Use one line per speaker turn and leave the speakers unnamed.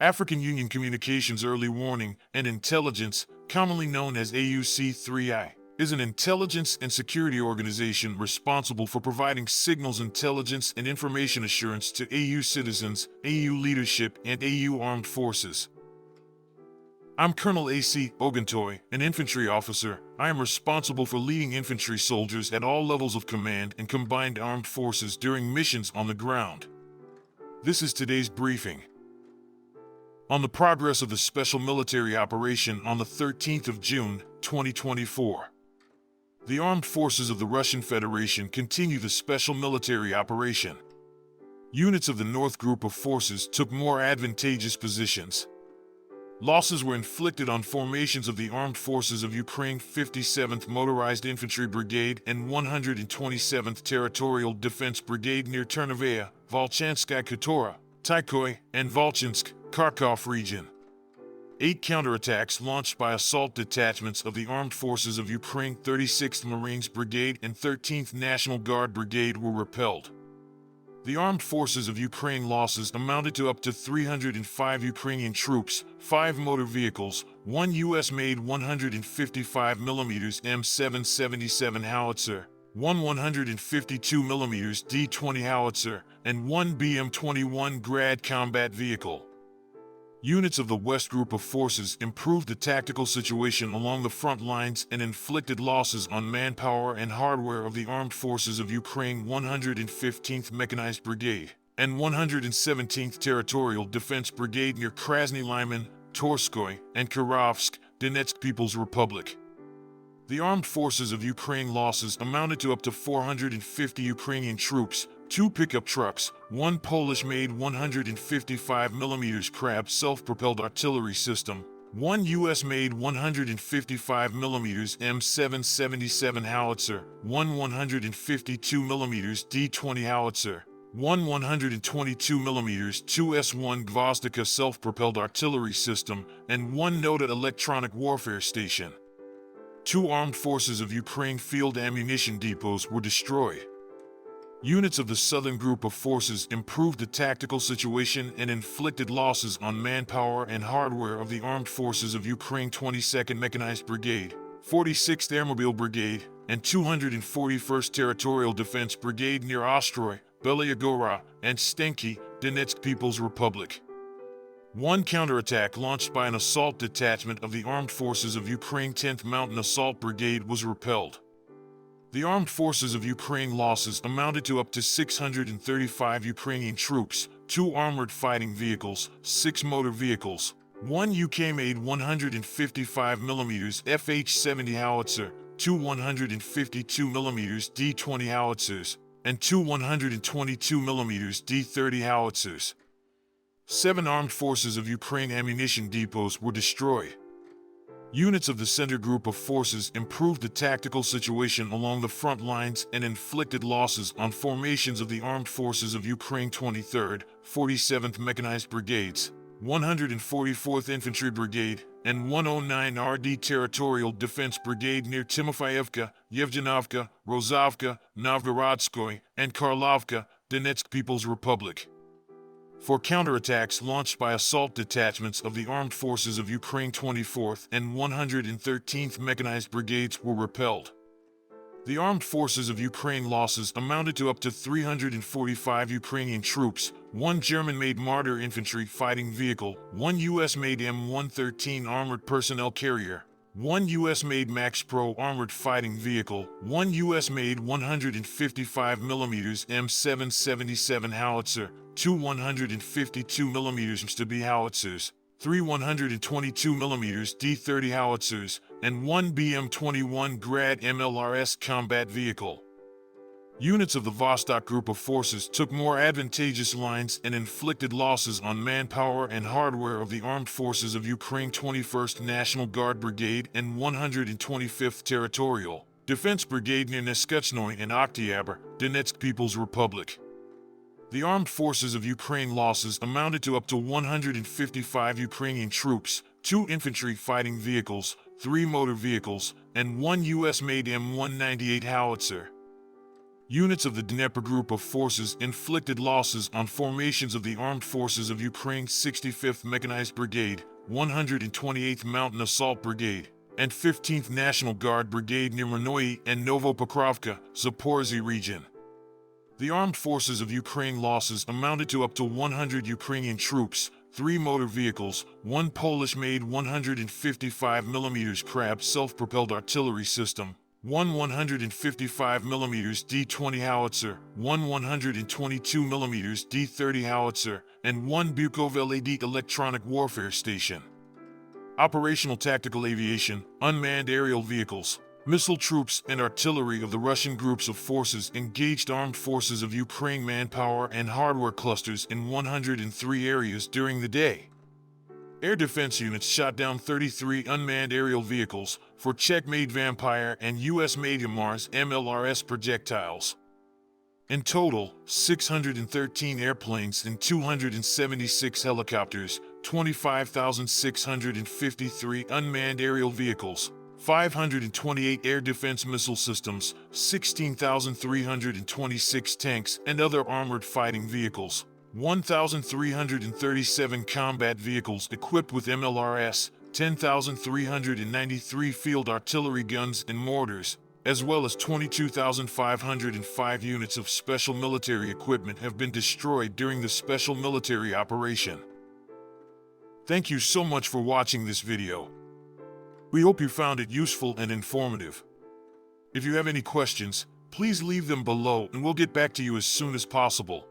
African Union Communications Early Warning and Intelligence, commonly known as AUC3I, is an intelligence and security organization responsible for providing signals intelligence and information assurance to AU citizens, AU leadership, and AU armed forces. I'm Colonel A.C. Oguntoye, an infantry officer. I am responsible for leading infantry soldiers at all levels of command and combined armed forces during missions on the ground. This is today's briefing. On the progress of the special military operation on the 13th of June, 2024. The armed forces of the Russian Federation continue the special military operation. Units of the North Group of Forces took more advantageous positions. Losses were inflicted on formations of the Armed Forces of Ukraine 57th Motorized Infantry Brigade and 127th Territorial Defense Brigade near Ternivaya, Volchanskaya Katora, Tykoy, and Volchansk, Kharkov region. 8 counterattacks launched by assault detachments of the Armed Forces of Ukraine 36th Marines Brigade and 13th National Guard Brigade were repelled. The Armed Forces of Ukraine losses amounted to up to 305 Ukrainian troops, 5 motor vehicles, 1 U.S.-made 155mm M777 howitzer, 1 152mm D-20 howitzer, and 1 BM-21 Grad combat vehicle. Units of the West Group of Forces improved the tactical situation along the front lines and inflicted losses on manpower and hardware of the Armed Forces of Ukraine 115th Mechanized Brigade and 117th Territorial Defense Brigade near Krasny Lyman, Torskoy, and Kirovsk, Donetsk People's Republic. The Armed Forces of Ukraine losses amounted to up to 450 Ukrainian troops, 2 pickup trucks, 1 Polish-made 155mm Krab self-propelled artillery system, 1 U.S.-made 155mm M777 howitzer, 1 152mm D-20 howitzer, 1 122mm 2S1 Vostok self-propelled artillery system, and 1 Nota electronic warfare station. 2 Armed Forces of Ukraine field ammunition depots were destroyed. Units of the Southern Group of Forces improved the tactical situation and inflicted losses on manpower and hardware of the Armed Forces of Ukraine 22nd Mechanized Brigade, 46th Airmobile Brigade, and 241st Territorial Defense Brigade near Ostroy, Belyagora, and Stenki, Donetsk People's Republic. 1 counterattack launched by an assault detachment of the Armed Forces of Ukraine 10th Mountain Assault Brigade was repelled. The Armed Forces of Ukraine losses amounted to up to 635 Ukrainian troops, 2 armored fighting vehicles, 6 motor vehicles, 1 UK-made 155mm FH-70 howitzer, 2 152mm D-20 howitzers, and 2 122mm D-30 howitzers. 7 Armed Forces of Ukraine ammunition depots were destroyed. Units of the Center Group of Forces improved the tactical situation along the front lines and inflicted losses on formations of the Armed Forces of Ukraine 23rd, 47th Mechanized Brigades, 144th Infantry Brigade, and 109 RD Territorial Defense Brigade near Timofeyevka, Yevgenovka, Rozovka, Novgorodskoy, and Karlovka, Donetsk People's Republic. 4 counterattacks launched by assault detachments of the Armed Forces of Ukraine 24th and 113th Mechanized Brigades were repelled. The Armed Forces of Ukraine losses amounted to up to 345 Ukrainian troops, 1 German-made Marder infantry fighting vehicle, 1 U.S.-made M113 armored personnel carrier, 1 U.S.-made Max Pro armored fighting vehicle, 1 U.S.-made 155mm M777 howitzer, 2 152mm Stubby howitzers, 3 122mm D-30 howitzers, and 1 BM-21 Grad MLRS combat vehicle. Units of the Vostok Group of Forces took more advantageous lines and inflicted losses on manpower and hardware of the Armed Forces of Ukraine 21st National Guard Brigade and 125th Territorial Defense Brigade near Neskutchnoy and Oktyabr, Donetsk People's Republic. The Armed Forces of Ukraine losses amounted to up to 155 Ukrainian troops, 2 infantry fighting vehicles, 3 motor vehicles, and 1 U.S.-made M198 howitzer. Units of the Dnieper Group of Forces inflicted losses on formations of the Armed Forces of Ukraine's 65th Mechanized Brigade, 128th Mountain Assault Brigade, and 15th National Guard Brigade near Minoyi and Novopokrovka, Zaporizhzhia region. The Armed Forces of Ukraine losses amounted to up to 100 Ukrainian troops, 3 motor vehicles, 1 Polish-made 155mm Krab self-propelled artillery system, 1 155mm D-20 howitzer, 1 122mm D-30 howitzer, and 1 Bukov LED electronic warfare station. Operational tactical aviation, unmanned aerial vehicles, missile troops and artillery of the Russian groups of forces engaged Armed Forces of Ukraine manpower and hardware clusters in 103 areas during the day. Air defense units shot down 33 unmanned aerial vehicles for Czech-made Vampire and US-made Mars MLRS projectiles. In total, 613 airplanes and 276 helicopters, 25,653 unmanned aerial vehicles, 528 air defense missile systems, 16,326 tanks and other armored fighting vehicles, 1,337 combat vehicles equipped with MLRS, 10,393 field artillery guns and mortars, as well as 22,505 units of special military equipment have been destroyed during the special military operation. Thank you so much for watching this video. We hope you found it useful and informative. If you have any questions, please leave them below and we'll get back to you as soon as possible.